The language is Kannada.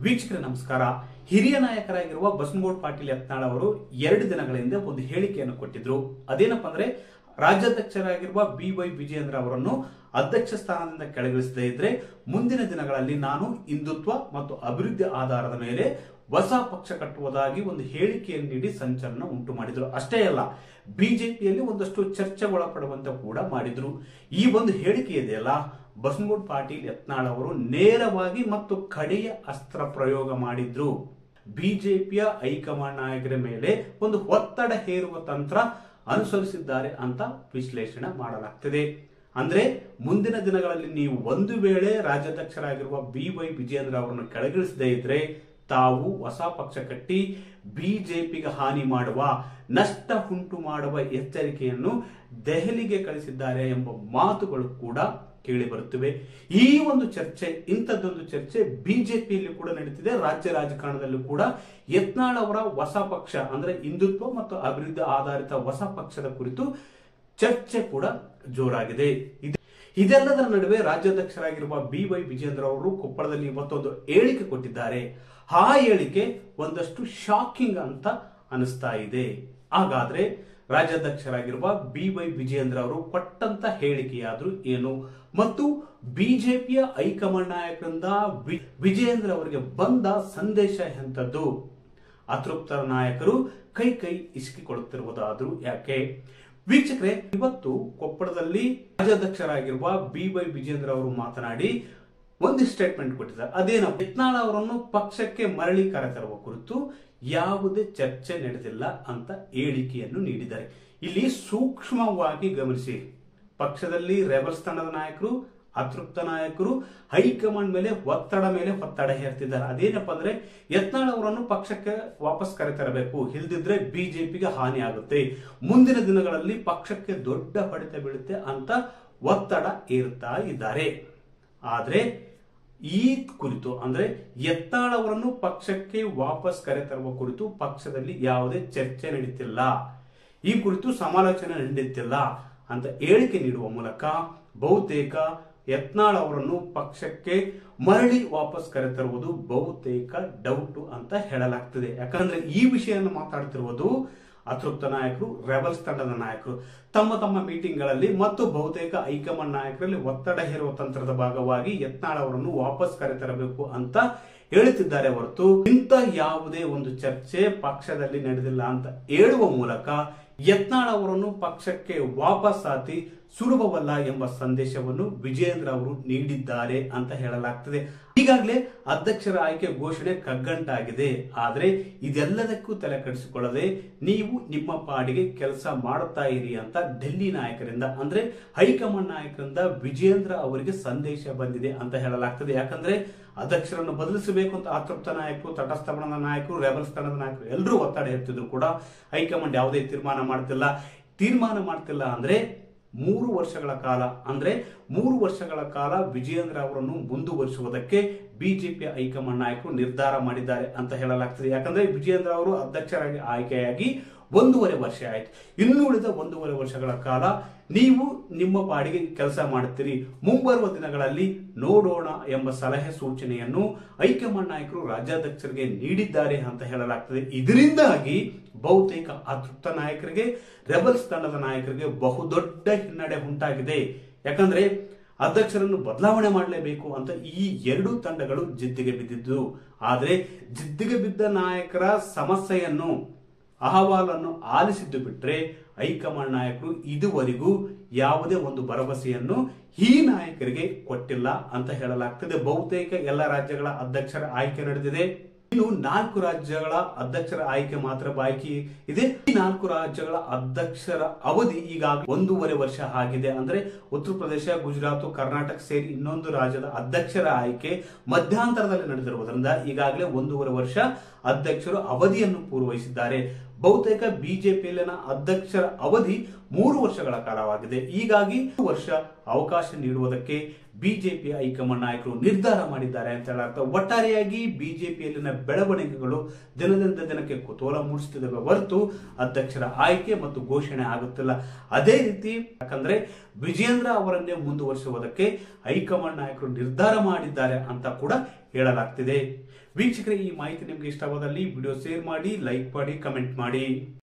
ವೀಕ್ಷಕರೇ ನಮಸ್ಕಾರ. ಹಿರಿಯ ನಾಯಕರಾಗಿರುವ ಬಸನಗೌಡ ಪಾಟೀಲ್ ಯತ್ನಾಳ್ ಅವರು 2 ದಿನಗಳ ಹಿಂದೆ ಒಂದು ಹೇಳಿಕೆಯನ್ನು ಕೊಟ್ಟಿದ್ರು. ಅದೇನಪ್ಪ ಅಂದ್ರೆ ರಾಜ್ಯಾಧ್ಯಕ್ಷರಾಗಿರುವ BY ವಿಜಯೇಂದ್ರ ಅವರನ್ನು ಅಧ್ಯಕ್ಷ ಸ್ಥಾನದಿಂದ ಕೆಳಗಿಳಿಸದೇ ಇದ್ರೆ ಮುಂದಿನ ದಿನಗಳಲ್ಲಿ ನಾನು ಹಿಂದುತ್ವ ಮತ್ತು ಅಭಿವೃದ್ಧಿ ಆಧಾರದ ಮೇಲೆ ಹೊಸ ಪಕ್ಷ ಕಟ್ಟುವುದಾಗಿ ಒಂದು ಹೇಳಿಕೆಯನ್ನು ನೀಡಿ ಸಂಚಲನ ಉಂಟು ಮಾಡಿದ್ರು. ಅಷ್ಟೇ ಅಲ್ಲ, ಬಿಜೆಪಿಯಲ್ಲಿ ಒಂದಷ್ಟು ಚರ್ಚೆಗೊಳಪಡುವಂತೆ ಕೂಡ ಮಾಡಿದ್ರು. ಈ ಒಂದು ಹೇಳಿಕೆ ಇದೆಯಲ್ಲ, ಬಸನಗೌಡ ಪಾಟೀಲ್ ಯತ್ನಾಳ್ ಅವರು ನೇರವಾಗಿ ಮತ್ತು ಕಡೆಯ ಅಸ್ತ್ರ ಪ್ರಯೋಗ ಮಾಡಿದ್ರು. ಬಿಜೆಪಿಯ ಹೈಕಮಾಂಡ್ ನಾಯಕರ ಮೇಲೆ ಒಂದು ಒತ್ತಡ ಹೇರುವ ತಂತ್ರ ಅನುಸರಿಸಿದ್ದಾರೆ ಅಂತ ವಿಶ್ಲೇಷಣೆ ಮಾಡಲಾಗ್ತಿದೆ. ಅಂದ್ರೆ ಮುಂದಿನ ದಿನಗಳಲ್ಲಿ ನೀವು ಒಂದು ವೇಳೆ ರಾಜ್ಯಾಧ್ಯಕ್ಷರಾಗಿರುವ BY ವಿಜಯೇಂದ್ರ ಅವರನ್ನು ಕೆಳಗಿಳಿಸದೇ ಇದ್ರೆ ತಾವು ಹೊಸ ಪಕ್ಷ ಕಟ್ಟಿ ಬಿಜೆಪಿಗೆ ಹಾನಿ ಮಾಡುವ, ನಷ್ಟ ಉಂಟು ಮಾಡುವ ಎಚ್ಚರಿಕೆಯನ್ನು ದೆಹಲಿಗೆ ಕಳಿಸಿದ್ದಾರೆ ಎಂಬ ಮಾತುಗಳು ಕೂಡ ಕೇಳಿ ಬರುತ್ತಿವೆ. ಈ ಒಂದು ಚರ್ಚೆ, ಇಂಥದ್ದೊಂದು ಚರ್ಚೆ ಬಿಜೆಪಿಯಲ್ಲಿ ಕೂಡ ನಡೀತಿದೆ. ರಾಜ್ಯ ರಾಜಕಾರಣದಲ್ಲೂ ಕೂಡ ಯತ್ನಾಳ್ ಅವರ ಹೊಸ ಪಕ್ಷ ಅಂದ್ರೆ ಹಿಂದುತ್ವ ಮತ್ತು ಅಭಿವೃದ್ಧಿ ಆಧಾರಿತ ಹೊಸ ಪಕ್ಷದ ಕುರಿತು ಚರ್ಚೆ ಕೂಡ ಜೋರಾಗಿದೆ. ಇದೆಲ್ಲದರ ನಡುವೆ ರಾಜ್ಯಾಧ್ಯಕ್ಷರಾಗಿರುವ BY ವಿಜಯೇಂದ್ರ ಅವರು ಕೊಪ್ಪಳದಲ್ಲಿ ಇವತ್ತೊಂದು ಹೇಳಿಕೆ ಕೊಟ್ಟಿದ್ದಾರೆ. ಆ ಹೇಳಿಕೆ ಒಂದಷ್ಟು ಶಾಕಿಂಗ್ ಅಂತ ಅನಿಸ್ತಾ ಇದೆ. ಹಾಗಾದ್ರೆ ರಾಜ್ಯಾಧ್ಯಕ್ಷರಾಗಿರುವ BY ವಿಜಯೇಂದ್ರ ಅವರು ಕೊಟ್ಟಂತ ಹೇಳಿಕೆಯಾದ್ರೂ ಏನು ಮತ್ತು ಬಿಜೆಪಿಯ ಹೈಕಮಾಂಡ್ ನಾಯಕರಿಂದ ವಿಜಯೇಂದ್ರ ಅವರಿಗೆ ಬಂದ ಸಂದೇಶ ಎಂಥದ್ದು? ಅತೃಪ್ತರ ನಾಯಕರು ಕೈ ಇಸಿಕೊಳ್ಳುತ್ತಿರುವುದಾದ್ರೂ ಯಾಕೆ? ವೀಕ್ಷಕರೇ, ಇವತ್ತು ಕೊಪ್ಪಳದಲ್ಲಿ ರಾಜ್ಯಾಧ್ಯಕ್ಷರಾಗಿರುವ BY ವಿಜಯೇಂದ್ರ ಅವರು ಮಾತನಾಡಿ ಒಂದು ಸ್ಟೇಟ್ಮೆಂಟ್ ಕೊಟ್ಟಿದ್ದಾರೆ. ಅದೇನಪ್ಪ, ಯತ್ನಾಳ್ ಅವರನ್ನು ಪಕ್ಷಕ್ಕೆ ಮರಳಿ ಕರೆತರುವ ಕುರಿತು ಯಾವುದೇ ಚರ್ಚೆ ನಡೆದಿಲ್ಲ ಅಂತ ಹೇಳಿಕೆಯನ್ನು ನೀಡಿದ್ದಾರೆ. ಇಲ್ಲಿ ಸೂಕ್ಷ್ಮವಾಗಿ ಗಮನಿಸಿ, ಪಕ್ಷದಲ್ಲಿ ರೆಬಲ್ಸ್ ತಂಡದ ನಾಯಕರು, ಅತೃಪ್ತ ನಾಯಕರು ಹೈಕಮಾಂಡ್ ಮೇಲೆ ಒತ್ತಡ ಹೇರ್ತಿದ್ದಾರೆ. ಅದೇನಪ್ಪ ಅಂದ್ರೆ ಯತ್ನಾಳ್ ಅವರನ್ನು ಪಕ್ಷಕ್ಕೆ ವಾಪಸ್ ಕರೆತರಬೇಕು, ಇಲ್ದಿದ್ರೆ ಬಿಜೆಪಿಗೆ ಹಾನಿ ಆಗುತ್ತೆ, ಮುಂದಿನ ದಿನಗಳಲ್ಲಿ ಪಕ್ಷಕ್ಕೆ ದೊಡ್ಡ ಹೊಡೆತ ಬೀಳುತ್ತೆ ಅಂತ ಒತ್ತಡ ಹೇರ್ತಾ ಇದ್ದಾರೆ. ಆದ್ರೆ ಈ ಕುರಿತು ಅಂದ್ರೆ ಯತ್ನಾಳ್ ಅವರನ್ನು ಪಕ್ಷಕ್ಕೆ ವಾಪಸ್ ಕರೆತರುವ ಕುರಿತು ಪಕ್ಷದಲ್ಲಿ ಯಾವುದೇ ಚರ್ಚೆ ನಡೀತಿಲ್ಲ, ಈ ಕುರಿತು ಸಮಾಲೋಚನೆ ನಡೆಯುತ್ತಿಲ್ಲ ಅಂತ ಹೇಳಿಕೆ ನೀಡುವ ಮೂಲಕ ಬಹುತೇಕ ಯತ್ನಾಳ್ ಅವರನ್ನು ಪಕ್ಷಕ್ಕೆ ಮರಳಿ ವಾಪಸ್ ಕರೆತರುವುದು ಬಹುತೇಕ ಡೌಟ್ ಅಂತ ಹೇಳಲಾಗ್ತದೆ. ಯಾಕಂದ್ರೆ ಈ ವಿಷಯವನ್ನು ಮಾತಾಡ್ತಿರುವುದು ಅತೃಪ್ತ ನಾಯಕರು, ರೆಬಲ್ಸ್ ತಂಡದ ನಾಯಕರು ತಮ್ಮ ಮೀಟಿಂಗ್ಗಳಲ್ಲಿ ಮತ್ತು ಬಹುತೇಕ ಹೈಕಮಾಂಡ್ ನಾಯಕರಲ್ಲಿ ಒತ್ತಡ ಹೇರುವ ತಂತ್ರದ ಭಾಗವಾಗಿ ಯತ್ನಾಳ್ ಅವರನ್ನು ವಾಪಸ್ ಕರೆತರಬೇಕು ಅಂತ ಹೇಳುತ್ತಿದ್ದಾರೆ ಹೊರತು ಇಂಥ ಯಾವುದೇ ಒಂದು ಚರ್ಚೆ ಪಕ್ಷದಲ್ಲಿ ನಡೆದಿಲ್ಲ ಅಂತ ಹೇಳುವ ಮೂಲಕ ಯತ್ನಾಳ್ ಅವರನ್ನು ಪಕ್ಷಕ್ಕೆ ವಾಪಸ್ ಹಾಕಿ ಸುಲಭವಲ್ಲ ಎಂಬ ಸಂದೇಶವನ್ನು ವಿಜಯೇಂದ್ರ ಅವರು ನೀಡಿದ್ದಾರೆ ಅಂತ ಹೇಳಲಾಗ್ತದೆ. ಈಗಾಗಲೇ ಅಧ್ಯಕ್ಷರ ಆಯ್ಕೆ ಘೋಷಣೆ ಕಗ್ಗಂಟಾಗಿದೆ. ಆದ್ರೆ ಇದೆಲ್ಲದಕ್ಕೂ ತಲೆ ಕೆಡಿಸಿಕೊಳ್ಳದೆ ನೀವು ನಿಮ್ಮ ಪಾಡಿಗೆ ಕೆಲಸ ಮಾಡುತ್ತಾ ಇರಿ ಅಂತ ಡೆಲ್ಲಿ ನಾಯಕರಿಂದ ಅಂದ್ರೆ ಹೈಕಮಾಂಡ್ ನಾಯಕರಿಂದ ವಿಜಯೇಂದ್ರ ಅವರಿಗೆ ಸಂದೇಶ ಬಂದಿದೆ ಅಂತ ಹೇಳಲಾಗ್ತದೆ. ಯಾಕಂದ್ರೆ ಅಧ್ಯಕ್ಷರನ್ನು ಬದಲಿಸಬೇಕು ಅಂತ ಅತೃಪ್ತ ನಾಯಕರು, ತಟಸ್ಥ ಬಣದ ನಾಯಕರು, ರೆಬಲ್ಸ್ ತಂಡದ ನಾಯಕರು ಎಲ್ಲರೂ ಒತ್ತಡ ಹೇರ್ತಿದ್ರು ಕೂಡ ಹೈಕಮಾಂಡ್ ಯಾವುದೇ ತೀರ್ಮಾನ ಮಾಡ್ತಿಲ್ಲ. ಅಂದ್ರೆ 3 ವರ್ಷಗಳ ಕಾಲ ವಿಜಯೇಂದ್ರ ಅವರನ್ನು ಮುಂದುವರಿಸುವುದಕ್ಕೆ ಬಿಜೆಪಿ ಹೈಕಮಾಂಡ್ ನಾಯಕರು ನಿರ್ಧಾರ ಮಾಡಿದ್ದಾರೆ ಅಂತ ಹೇಳಲಾಗ್ತದೆ. ಯಾಕಂದ್ರೆ ವಿಜಯೇಂದ್ರ ಅವರು ಅಧ್ಯಕ್ಷರಾಗಿ ಆಯ್ಕೆಯಾಗಿ 1.5 ವರ್ಷ ಆಯ್ತು. ಇನ್ನು ಉಳಿದ 1.5 ವರ್ಷಗಳ ಕಾಲ ನೀವು ನಿಮ್ಮ ಪಾಡಿಗೆ ಕೆಲಸ ಮಾಡುತ್ತೀರಿ, ಮುಂಬರುವ ದಿನಗಳಲ್ಲಿ ನೋಡೋಣ ಎಂಬ ಸಲಹೆ ಸೂಚನೆಯನ್ನು ಹೈಕಮಾಂಡ್ ನಾಯಕರು ರಾಜ್ಯಾಧ್ಯಕ್ಷರಿಗೆ ನೀಡಿದ್ದಾರೆ ಅಂತ ಹೇಳಲಾಗ್ತದೆ. ಇದರಿಂದಾಗಿ ಬಹುತೇಕ ಅತೃಪ್ತ ನಾಯಕರಿಗೆ, ರೆಬಲ್ಸ್ ತಂಡದ ನಾಯಕರಿಗೆ ಬಹುದೊಡ್ಡ ಹಿನ್ನಡೆ ಉಂಟಾಗಿದೆ. ಯಾಕಂದ್ರೆ ಅಧ್ಯಕ್ಷರನ್ನು ಬದಲಾವಣೆ ಮಾಡಲೇಬೇಕು ಅಂತ ಈ 2 ತಂಡಗಳು ಜಿದ್ದಿಗೆ ಬಿದ್ದಿದ್ದು. ಆದ್ರೆ ಜಿದ್ದಿಗೆ ಬಿದ್ದ ನಾಯಕರ ಸಮಸ್ಯೆಯನ್ನು, ಅಹವಾಲನ್ನು ಆಲಿಸಿದ್ದು ಬಿಟ್ರೆ ಹೈಕಮಾಂಡ್ ನಾಯಕರು ಇದುವರೆಗೂ ಯಾವುದೇ ಒಂದು ಭರವಸೆಯನ್ನು ಈ ನಾಯಕರಿಗೆ ಕೊಟ್ಟಿಲ್ಲ ಅಂತ ಹೇಳಲಾಗ್ತದೆ. ಬಹುತೇಕ ಎಲ್ಲ ರಾಜ್ಯಗಳ ಅಧ್ಯಕ್ಷರ ಆಯ್ಕೆ ನಡೆದಿದೆ. ಇನ್ನು 4 ರಾಜ್ಯಗಳ ಅಧ್ಯಕ್ಷರ ಆಯ್ಕೆ ಮಾತ್ರ ಬಾಕಿ ಇದೆ. ಈ 4 ರಾಜ್ಯಗಳ ಅಧ್ಯಕ್ಷರ ಅವಧಿ ಈಗಾಗಲೇ 1.5 ವರ್ಷ ಆಗಿದೆ. ಅಂದ್ರೆ ಉತ್ತರ ಪ್ರದೇಶ, ಗುಜರಾತ್, ಕರ್ನಾಟಕ ಸೇರಿ ಇನ್ನೊಂದು ರಾಜ್ಯದ ಅಧ್ಯಕ್ಷರ ಆಯ್ಕೆ ಮಧ್ಯಂತರದಲ್ಲಿ ನಡೆದಿರುವುದರಿಂದ ಈಗಾಗಲೇ 1.5 ವರ್ಷ ಅಧ್ಯಕ್ಷರು ಅವಧಿಯನ್ನು ಪೂರ್ವಹಿಸಿದ್ದಾರೆ. ಬಹುತೇಕ ಬಿಜೆಪಿಯಲ್ಲಿನ ಅಧ್ಯಕ್ಷರ ಅವಧಿ 3 ವರ್ಷಗಳ ಕಾಲವಾಗಿದೆ. ಹೀಗಾಗಿ 1 ವರ್ಷ ಅವಕಾಶ ನೀಡುವುದಕ್ಕೆ ಬಿಜೆಪಿ ಹೈಕಮಾಂಡ್ ನಾಯಕರು ನಿರ್ಧಾರ ಮಾಡಿದ್ದಾರೆ ಅಂತ ಹೇಳಲಾಗ್ತದೆ. ಒಟ್ಟಾರೆಯಾಗಿ ಬಿಜೆಪಿಯಲ್ಲಿನ ಬೆಳವಣಿಗೆಗಳು ದಿನದಿಂದ ದಿನಕ್ಕೆ ಕುತೂಹಲ ಮೂಡಿಸುತ್ತಿದ್ದಾವೆ ಹೊರತು ಅಧ್ಯಕ್ಷರ ಆಯ್ಕೆ ಮತ್ತು ಘೋಷಣೆ ಆಗುತ್ತಿಲ್ಲ. ಅದೇ ರೀತಿ ಯಾಕಂದ್ರೆ ವಿಜಯೇಂದ್ರ ಅವರನ್ನೇ ಮುಂದುವರಿಸುವುದಕ್ಕೆ ಹೈಕಮಾಂಡ್ ನಾಯಕರು ನಿರ್ಧಾರ ಮಾಡಿದ್ದಾರೆ ಅಂತ ಕೂಡ ಹೇಳಲಾಗ್ತಿದೆ. ವೀಕ್ಷಕರೇ, ಈ ಮಾಹಿತಿ ನಿಮಗೆ ಇಷ್ಟವಾದಲ್ಲಿ ವಿಡಿಯೋ ಶೇರ್ ಮಾಡಿ, ಲೈಕ್ ಮಾಡಿ, ಕಮೆಂಟ್ ಮಾಡಿ.